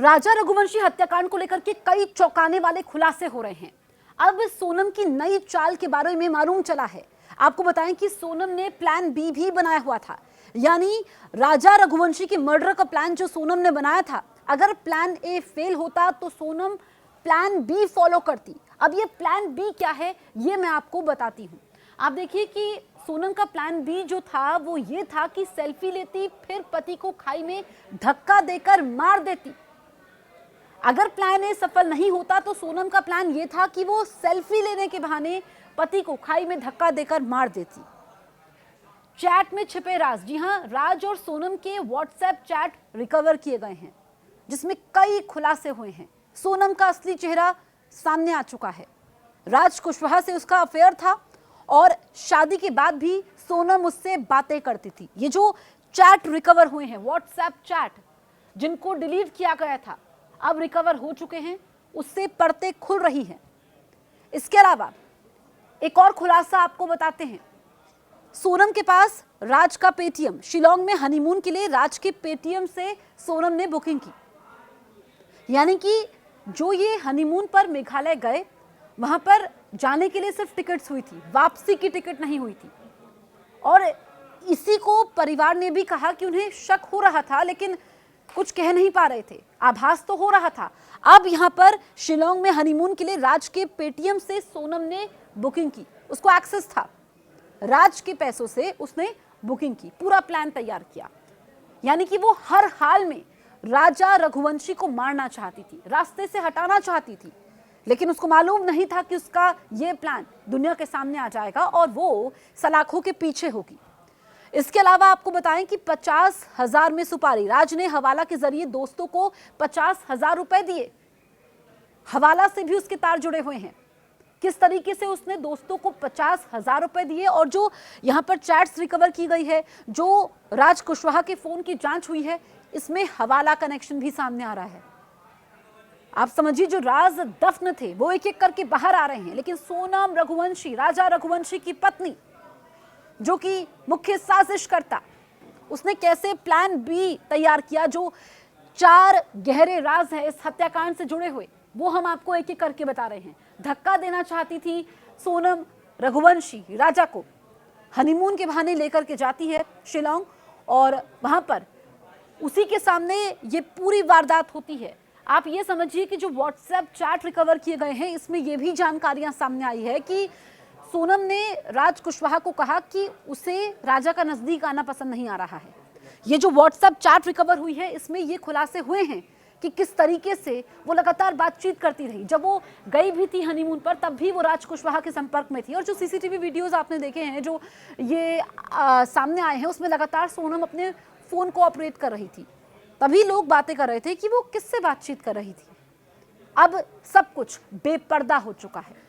राजा रघुवंशी हत्याकांड को लेकर के कई चौंकाने वाले खुलासे हो रहे हैं। अब सोनम की नई चाल के बारे में मालूम चला है। आपको बताएं कि सोनम ने प्लान बी भी बनाया हुआ था, यानी राजा रघुवंशी के मर्डर का प्लान जो सोनम ने बनाया था, अगर प्लान ए फेल होता तो सोनम प्लान बी फॉलो करती। अब ये प्लान बी क्या है ये मैं आपको बताती हूँ। आप देखिए कि सोनम का प्लान बी जो था वो ये था कि सेल्फी लेती, फिर पति को खाई में धक्का देकर मार देती। अगर प्लान ए सफल नहीं होता तो सोनम का प्लान ये था कि वो सेल्फी लेने के बहाने पति को खाई में धक्का देकर मार देती। चैट में छिपे राज, जी हां, राज और सोनम के व्हाट्सएप चैट रिकवर किए गए हैं, जिसमें कई खुलासे हुए हैं। सोनम का असली चेहरा सामने आ चुका है। राज कुशवाहा से उसका अफेयर था और शादी के बाद भी सोनम उससे बातें करती थी। ये जो चैट रिकवर हुए हैं, व्हाट्सएप चैट जिनको डिलीट किया गया था, अब रिकवर हो चुके हैं, उससे परतें खुल रही हैं। इसके अलावा एक और खुलासा आपको बताते हैं। सोनम के पास राज का पेटीएम, शिलोंग में हनीमून के लिए राज के पेटीएम से सोनम ने बुकिंग की। यानी कि जो ये हनीमून पर मेघालय गए, वहां पर जाने के लिए सिर्फ टिकट्स हुई थी, वापसी की टिकट नहीं हुई थी। और इसी को परिवार ने भी कहा कि उन्हें शक हो रहा था, लेकिन कुछ कह नहीं पा रहे थे, आभास तो हो रहा था। अब यहां पर शिलोंग में हनीमून के लिए राज के पेटीएम से सोनम ने बुकिंग की, उसको एक्सेस था, राज के पैसों से उसने बुकिंग की, पूरा प्लान तैयार किया। यानी कि वो हर हाल में राजा रघुवंशी को मारना चाहती थी, रास्ते से हटाना चाहती थी, लेकिन उसको मालूम नहीं था कि उसका ये प्लान दुनिया के सामने आ जाएगा और वो सलाखों के पीछे होगी। इसके अलावा आपको बताएं कि 50,000 में सुपारी, राज ने हवाला के जरिए दोस्तों को 50,000 रुपए दिए। हवाला से भी उसके तार जुड़े हुए हैं। किस तरीके से उसने दोस्तों को 50,000 रुपए दिए, और जो यहां पर चैट्स रिकवर की गई है, जो राज कुशवाहा के फोन की जांच हुई है, इसमें हवाला कनेक्शन भी सामने आ रहा है। आप समझिए, जो राज दफन थे वो एक एक करके बाहर आ रहे हैं। लेकिन सोनम रघुवंशी, राजा रघुवंशी की पत्नी, जो कि मुख्य साजिशकर्ता, उसने कैसे प्लान बी तैयार किया, जो 4 गहरे राज हैं इस हत्याकांड से जुड़े हुए, वो हम आपको एक एक करके बता रहे हैं। धक्का देना चाहती थी सोनम रघुवंशी राजा को, हनीमून के बहाने लेकर के जाती है शिलोंग, और वहां पर उसी के सामने ये पूरी वारदात होती है। आप ये समझिए कि जो व्हाट्सएप चैट रिकवर किए गए हैं, इसमें ये भी जानकारियां सामने आई है कि सोनम ने राज कुशवाहा को कहा कि उसे राजा का नजदीक आना पसंद नहीं आ रहा है। ये जो व्हाट्सएप चैट रिकवर हुई है, इसमें ये खुलासे हुए हैं कि किस तरीके से वो लगातार बातचीत करती रही। जब वो गई भी थी हनीमून पर, तब भी वो राज कुशवाहा के संपर्क में थी। और जो सीसीटीवी वीडियोस आपने देखे हैं, जो ये सामने आए हैं, उसमें लगातार सोनम अपने फोन को ऑपरेट कर रही थी। तभी लोग बातें कर रहे थे कि वो किससे बातचीत कर रही थी। अब सब कुछ बेपर्दा हो चुका है।